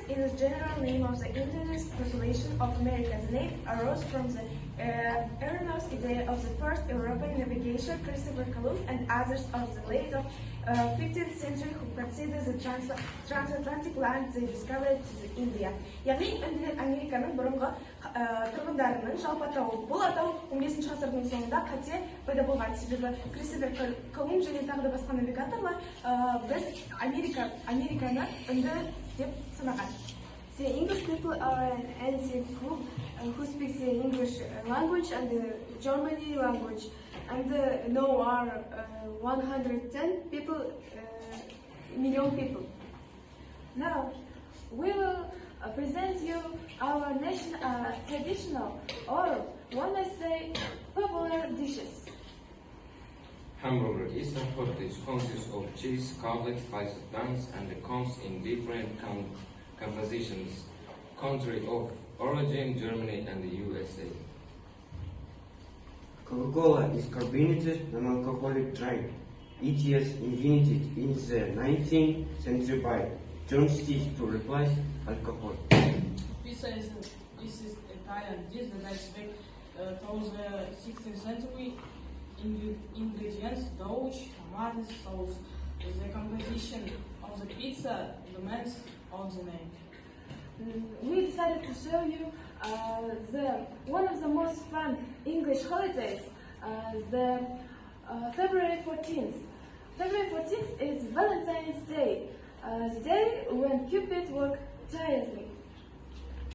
is the general name of the indigenous population of America. The name arose from the erroneous idea of the first European navigator Christopher Columbus and others of the late 15th century who considered the transatlantic land they discovered to the India. Яғни үнділер Американың бұрынғы тұрғындарының жалпы атауы. Бұл атау 15 ғасырдың соңында қате пайда болған. Себебі Кристофер Колумб және тағы да басқа навигаторлар біз Американы үнді деп санаған. The English people are an ethnic group who speaks the English language and the Germany language, and now are 110 people, million people. Now, we will present you our traditional, or one may say, popular dishes. Hamburger Eastern heritage consists of cheese, garlic, spices, buns, and comes in different compositions. Country of origin: Germany and the USA. Coca-Cola is carbonated non-alcoholic drink. It was invented in the 19th century by John Stief to replace alcohol. Pizza is Italian dish that dates back to the 16th century. Ingredients: dough, tomatoes, sauce. The composition of the pizza demands on the name. We decided to show you one of the most fun English holidays, the February 14th. February 14th is Valentine's Day, the day when Cupid worked tirelessly.